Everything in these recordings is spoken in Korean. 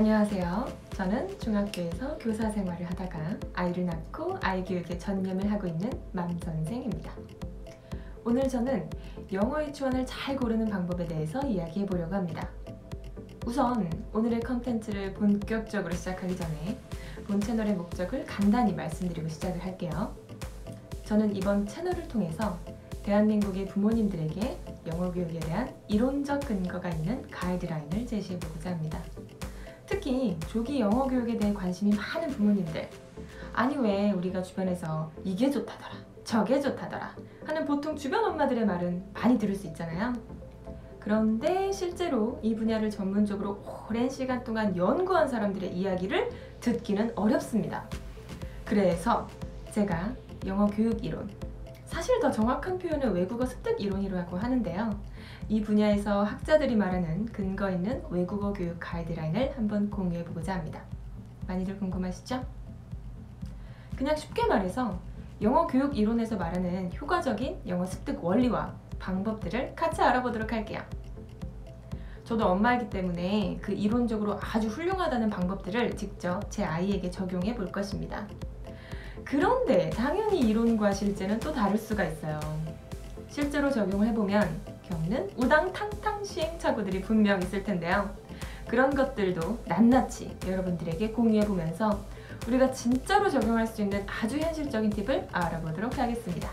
안녕하세요. 저는 중학교에서 교사 생활을 하다가 아이를 낳고 아이 교육에 전념을 하고 있는 맘선생입니다. 오늘 저는 영어 유치원을 잘 고르는 방법에 대해서 이야기해 보려고 합니다. 우선 오늘의 컨텐츠를 본격적으로 시작하기 전에 본 채널의 목적을 간단히 말씀드리고 시작을 할게요. 저는 이번 채널을 통해서 대한민국의 부모님들에게 영어 교육에 대한 이론적 근거가 있는 가이드라인을 제시해보고자 합니다. 특히 조기 영어 교육에 대해 관심이 많은 부모님들, 아니 왜 우리가 주변에서 이게 좋다더라, 저게 좋다더라 하는 보통 주변 엄마들의 말은 많이 들을 수 있잖아요. 그런데 실제로 이 분야를 전문적으로 오랜 시간 동안 연구한 사람들의 이야기를 듣기는 어렵습니다. 그래서 제가 영어 교육 이론, 사실 더 정확한 표현은 외국어 습득 이론이라고 하는데요. 이 분야에서 학자들이 말하는 근거 있는 외국어 교육 가이드라인을 한번 공유해보고자 합니다. 많이들 궁금하시죠? 그냥 쉽게 말해서 영어 교육 이론에서 말하는 효과적인 영어 습득 원리와 방법들을 같이 알아보도록 할게요. 저도 엄마이기 때문에 그 이론적으로 아주 훌륭하다는 방법들을 직접 제 아이에게 적용해 볼 것입니다. 그런데 당연히 이론과 실제는 또 다를 수가 있어요. 실제로 적용을 해보면 겪는 우당탕탕 시행착오들이 분명 있을 텐데요. 그런 것들도 낱낱이 여러분들에게 공유해보면서 우리가 진짜로 적용할 수 있는 아주 현실적인 팁을 알아보도록 하겠습니다.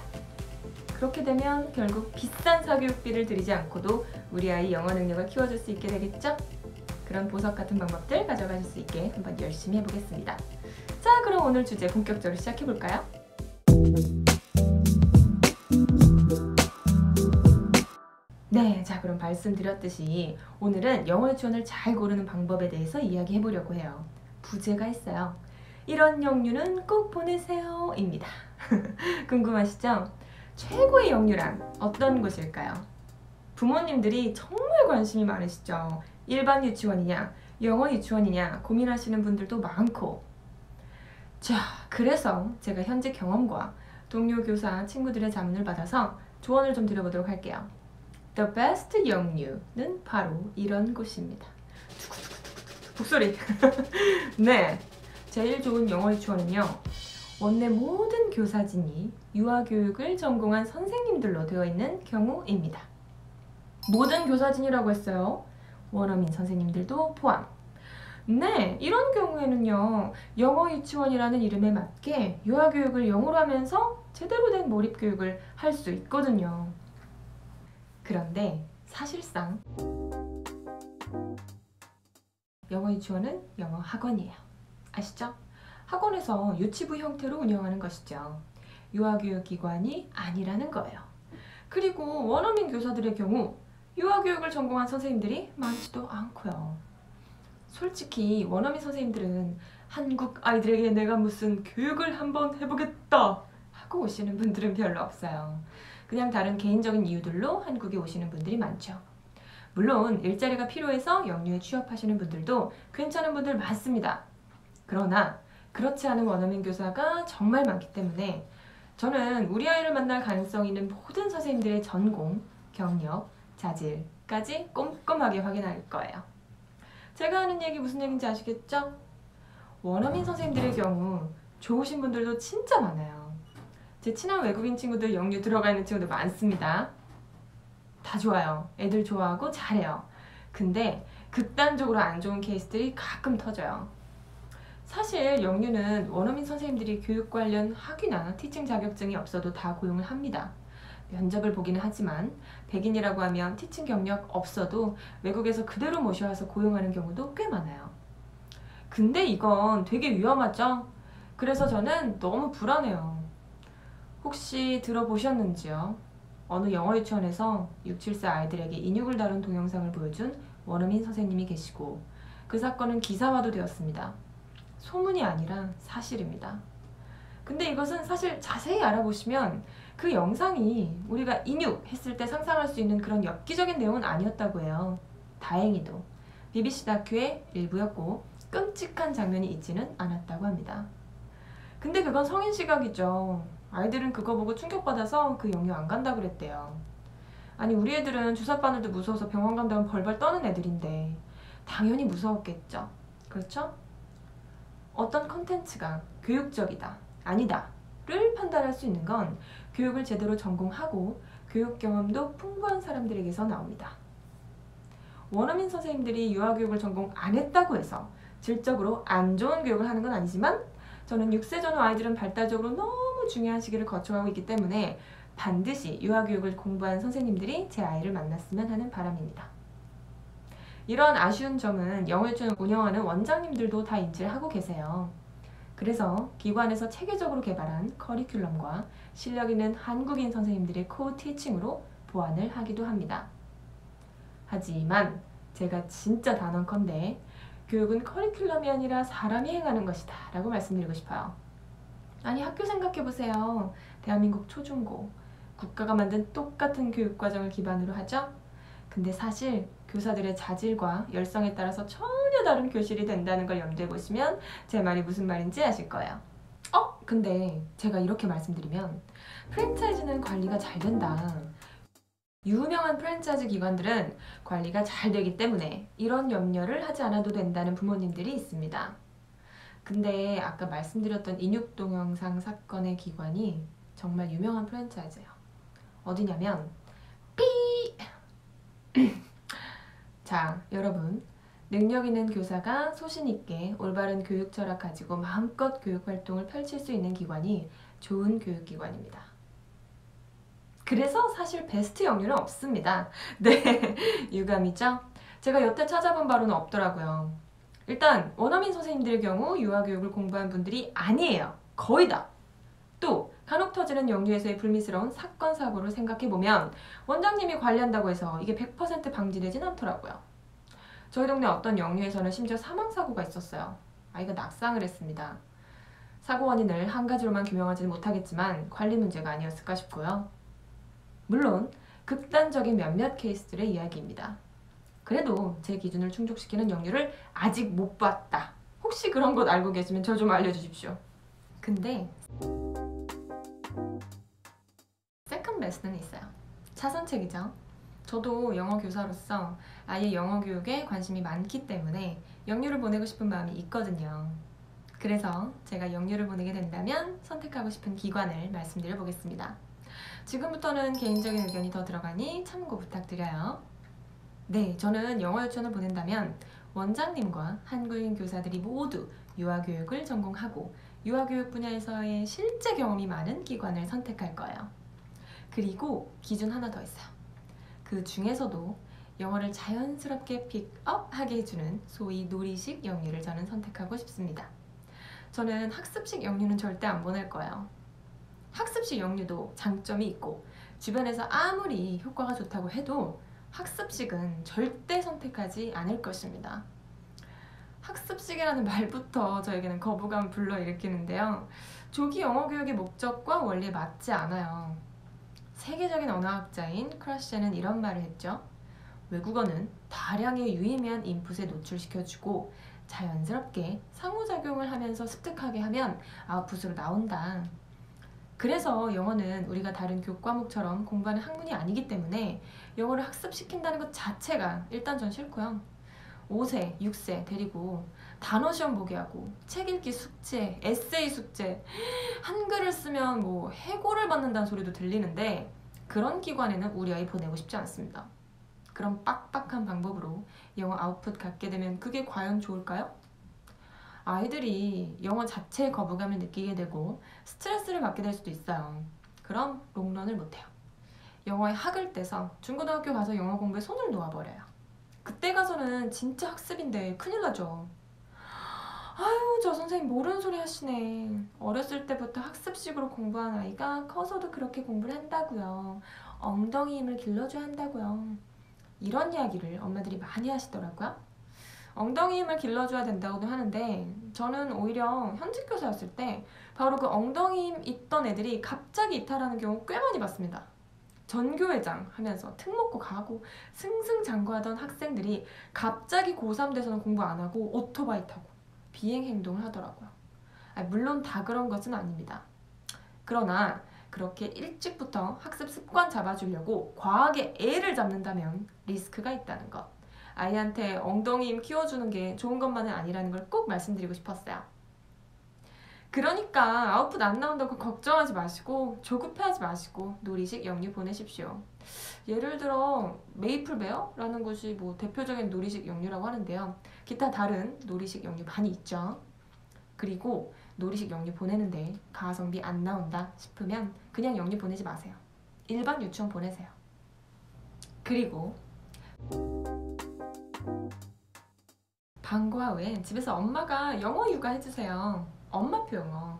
그렇게 되면 결국 비싼 사교육비를 들이지 않고도 우리 아이 영어 능력을 키워줄 수 있게 되겠죠? 그런 보석 같은 방법들 가져가실 수 있게 한번 열심히 해보겠습니다. 자, 그럼 오늘 주제 본격적으로 시작해볼까요? 네, 자 그럼 말씀드렸듯이 오늘은 영어 유치원을 잘 고르는 방법에 대해서 이야기해보려고 해요. 부제가 있어요. 이런 영유는 꼭 보내세요 입니다. 궁금하시죠? 최고의 영유란 어떤 곳일까요? 부모님들이 정말 관심이 많으시죠? 일반 유치원이냐, 영어 유치원이냐 고민하시는 분들도 많고, 자, 그래서 제가 현재 경험과 동료 교사, 친구들의 자문을 받아서 조언을 좀 드려보도록 할게요. The best 영유는 바로 이런 곳입니다. 북소리. 네, 제일 좋은 영어 유치원은요, 원내 모든 교사진이 유아교육을 전공한 선생님들로 되어 있는 경우입니다. 모든 교사진이라고 했어요. 원어민 선생님들도 포함. 네, 이런 경우에는요, 영어 유치원이라는 이름에 맞게 유아교육을 영어로 하면서 제대로 된 몰입교육을 할 수 있거든요. 그런데 사실상 영어 유치원은 영어 학원이에요. 아시죠? 학원에서 유치부 형태로 운영하는 것이죠. 유아교육기관이 아니라는 거예요. 그리고 원어민 교사들의 경우 유아교육을 전공한 선생님들이 많지도 않고요. 솔직히 원어민 선생님들은 한국 아이들에게 내가 무슨 교육을 한번 해보겠다 하고 오시는 분들은 별로 없어요. 그냥 다른 개인적인 이유들로 한국에 오시는 분들이 많죠. 물론 일자리가 필요해서 영유에 취업하시는 분들도 괜찮은 분들 많습니다. 그러나 그렇지 않은 원어민 교사가 정말 많기 때문에 저는 우리 아이를 만날 가능성 있는 모든 선생님들의 전공, 경력, 자질까지 꼼꼼하게 확인할 거예요. 제가 하는 얘기 무슨 얘기인지 아시겠죠? 원어민 선생님들의 경우 좋으신 분들도 진짜 많아요. 제 친한 외국인 친구들 영유 들어가 있는 친구들 많습니다. 다 좋아요. 애들 좋아하고 잘해요. 근데 극단적으로 안 좋은 케이스들이 가끔 터져요. 사실 영유는 원어민 선생님들이 교육 관련 학위나 티칭 자격증이 없어도 다 고용을 합니다. 면접을 보기는 하지만 백인이라고 하면 티칭 경력 없어도 외국에서 그대로 모셔와서 고용하는 경우도 꽤 많아요. 근데 이건 되게 위험하죠? 그래서 저는 너무 불안해요. 혹시 들어보셨는지요? 어느 영어 유치원에서 6, 7세 아이들에게 인육을 다룬 동영상을 보여준 원어민 선생님이 계시고 그 사건은 기사화도 되었습니다. 소문이 아니라 사실입니다. 근데 이것은 사실 자세히 알아보시면 그 영상이 우리가 인육했을 때 상상할 수 있는 그런 엽기적인 내용은 아니었다고 해요. 다행히도 BBC 다큐의 일부였고 끔찍한 장면이 있지는 않았다고 합니다. 근데 그건 성인 시각이죠. 아이들은 그거 보고 충격받아서 그 영유 안 간다 그랬대요. 아니 우리 애들은 주사 바늘도 무서워서 병원 간다면 벌벌 떠는 애들인데 당연히 무서웠겠죠. 그렇죠? 어떤 컨텐츠가 교육적이다, 아니다를 판단할 수 있는 건 교육을 제대로 전공하고 교육 경험도 풍부한 사람들에게서 나옵니다. 원어민 선생님들이 유아교육을 전공 안 했다고 해서 질적으로 안 좋은 교육을 하는 건 아니지만 저는 6세 전후 아이들은 발달적으로 너무 중요한 시기를 거쳐가고 있기 때문에 반드시 유아교육을 공부한 선생님들이 제 아이를 만났으면 하는 바람입니다. 이런 아쉬운 점은 영어유치원 운영하는 원장님들도 다 인지를 하고 계세요. 그래서 기관에서 체계적으로 개발한 커리큘럼과 실력 있는 한국인 선생님들의 코티칭으로 보완을 하기도 합니다. 하지만 제가 진짜 단언컨대 교육은 커리큘럼이 아니라 사람이 행하는 것이다 라고 말씀드리고 싶어요. 아니, 학교 생각해보세요. 대한민국 초중고 국가가 만든 똑같은 교육과정을 기반으로 하죠. 근데 사실 교사들의 자질과 열성에 따라서 전혀 다른 교실이 된다는 걸 염두에 보시면 제 말이 무슨 말인지 아실 거예요. 근데 제가 이렇게 말씀드리면 프랜차이즈는 관리가 잘 된다, 유명한 프랜차이즈 기관들은 관리가 잘 되기 때문에 이런 염려를 하지 않아도 된다는 부모님들이 있습니다. 근데 아까 말씀드렸던 인육 동영상 사건의 기관이 정말 유명한 프랜차이즈예요. 어디냐면 자, 여러분, 능력 있는 교사가 소신 있게 올바른 교육 철학 가지고 마음껏 교육 활동을 펼칠 수 있는 기관이 좋은 교육기관입니다. 그래서 사실 베스트 영유는 없습니다. 네, 유감이죠? 제가 여태 찾아본 바로는 없더라고요. 일단 원어민 선생님들의 경우 유아교육을 공부한 분들이 아니에요. 거의 다. 또 간혹 터지는 영유에서의 불미스러운 사건, 사고를 생각해보면 원장님이 관리한다고 해서 이게 100% 방지되진 않더라고요. 저희 동네 어떤 영유에서는 심지어 사망사고가 있었어요. 아이가 낙상을 했습니다. 사고 원인을 한 가지로만 규명하지는 못하겠지만 관리 문제가 아니었을까 싶고요. 물론 극단적인 몇몇 케이스들의 이야기입니다. 그래도 제 기준을 충족시키는 영유를 아직 못 봤다. 혹시 그런 것 알고 계시면 저 좀 알려주십시오. 근데 세컨 베스트는 있어요. 차선책이죠. 저도 영어 교사로서 아이의 영어 교육에 관심이 많기 때문에 영유를 보내고 싶은 마음이 있거든요. 그래서 제가 영유를 보내게 된다면 선택하고 싶은 기관을 말씀드려 보겠습니다. 지금부터는 개인적인 의견이 더 들어가니 참고 부탁드려요. 네, 저는 영어 유치원을 보낸다면 원장님과 한국인 교사들이 모두 유아교육을 전공하고 유아교육 분야에서의 실제 경험이 많은 기관을 선택할 거예요. 그리고 기준 하나 더 있어요. 그 중에서도 영어를 자연스럽게 픽업하게 해주는 소위 놀이식 영유를 저는 선택하고 싶습니다. 저는 학습식 영유는 절대 안 보낼 거예요. 학습식 영유도 장점이 있고 주변에서 아무리 효과가 좋다고 해도 학습식은 절대 선택하지 않을 것입니다. 학습식이라는 말부터 저에게는 거부감을 불러일으키는데요. 조기 영어 교육의 목적과 원리에 맞지 않아요. 세계적인 언어학자인 크러쉬는 이런 말을 했죠. 외국어는 다량의 유의미한 인풋에 노출시켜주고 자연스럽게 상호작용을 하면서 습득하게 하면 아웃풋으로 나온다. 그래서 영어는 우리가 다른 교과목처럼 공부하는 학문이 아니기 때문에 영어를 학습시킨다는 것 자체가 일단 전 싫고요. 5세, 6세 데리고 단어 시험 보게 하고 책 읽기 숙제, 에세이 숙제, 한글을 쓰면 뭐 해고를 받는다는 소리도 들리는데 그런 기관에는 우리 아이 보내고 싶지 않습니다. 그런 빡빡한 방법으로 영어 아웃풋 갖게 되면 그게 과연 좋을까요? 아이들이 영어 자체에 거부감을 느끼게 되고 스트레스를 받게 될 수도 있어요. 그럼 롱런을 못해요. 영어에 학을 떼서 중고등학교 가서 영어 공부에 손을 놓아버려요. 그때 가서는 진짜 학습인데 큰일 나죠. 아유, 저 선생님 모르는 소리 하시네. 어렸을 때부터 학습식으로 공부한 아이가 커서도 그렇게 공부를 한다고요. 엉덩이 힘을 길러줘야 한다고요. 이런 이야기를 엄마들이 많이 하시더라고요. 엉덩이 힘을 길러줘야 된다고도 하는데 저는 오히려 현직 교사였을 때 바로 그 엉덩이 힘 있던 애들이 갑자기 이탈하는 경우 꽤 많이 봤습니다. 전교회장 하면서 특 먹고 가고 승승장구하던 학생들이 갑자기 고3 돼서는 공부 안 하고 오토바이 타고 비행 행동을 하더라고요. 물론 다 그런 것은 아닙니다. 그러나 그렇게 일찍부터 학습 습관 잡아주려고 과하게 애를 잡는다면 리스크가 있다는 것. 아이한테 엉덩이 힘 키워주는 게 좋은 것만은 아니라는 걸 꼭 말씀드리고 싶었어요. 그러니까 아웃풋 안 나온다고 걱정하지 마시고 조급해하지 마시고 놀이식 영유 보내십시오. 예를 들어 메이플베어라는 것이 뭐 대표적인 놀이식 영유라고 하는데요. 기타 다른 놀이식 영유 많이 있죠. 그리고 놀이식 영유 보내는데 가성비 안 나온다 싶으면 그냥 영유 보내지 마세요. 일반 유치원 보내세요. 그리고 방과 후에 집에서 엄마가 영어 육아 해주세요. 엄마표 영어.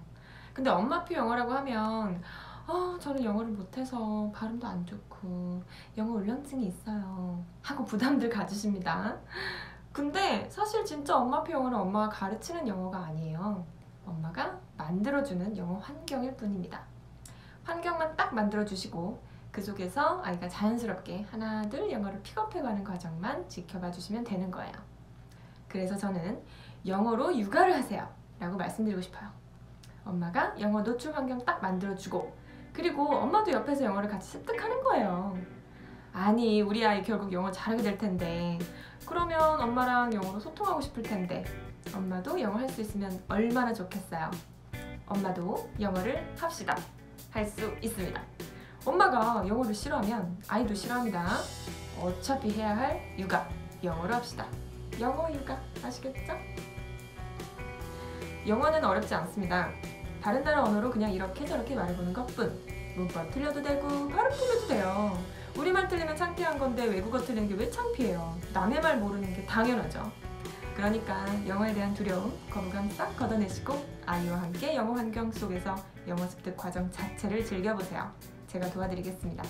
근데 엄마표 영어라고 하면 저는 영어를 못해서 발음도 안 좋고 영어 울렁증이 있어요 하고 부담들 가지십니다. 근데 사실 진짜 엄마표 영어는 엄마가 가르치는 영어가 아니에요. 엄마가 만들어주는 영어 환경일 뿐입니다. 환경만 딱 만들어주시고 그 속에서 아이가 자연스럽게 하나둘 영어를 픽업해가는 과정만 지켜봐 주시면 되는 거예요. 그래서 저는 영어로 육아를 하세요 라고 말씀드리고 싶어요. 엄마가 영어 노출 환경 딱 만들어주고 그리고 엄마도 옆에서 영어를 같이 습득하는 거예요. 아니 우리 아이 결국 영어 잘하게 될 텐데 그러면 엄마랑 영어로 소통하고 싶을 텐데 엄마도 영어 할 수 있으면 얼마나 좋겠어요. 엄마도 영어를 합시다. 할 수 있습니다. 엄마가 영어를 싫어하면 아이도 싫어합니다. 어차피 해야 할 육아 영어로 합시다. 영어 육아 아시겠죠? 영어는 어렵지 않습니다. 다른 나라 언어로 그냥 이렇게 저렇게 말해보는 것뿐. 문법 틀려도 되고 발음 틀려도 돼요. 우리말 틀리면 창피한 건데 외국어 틀리는 게 왜 창피해요? 남의 말 모르는 게 당연하죠. 그러니까 영어에 대한 두려움, 거부감 싹 걷어내시고 아이와 함께 영어 환경 속에서 영어 습득 과정 자체를 즐겨보세요. 제가 도와드리겠습니다.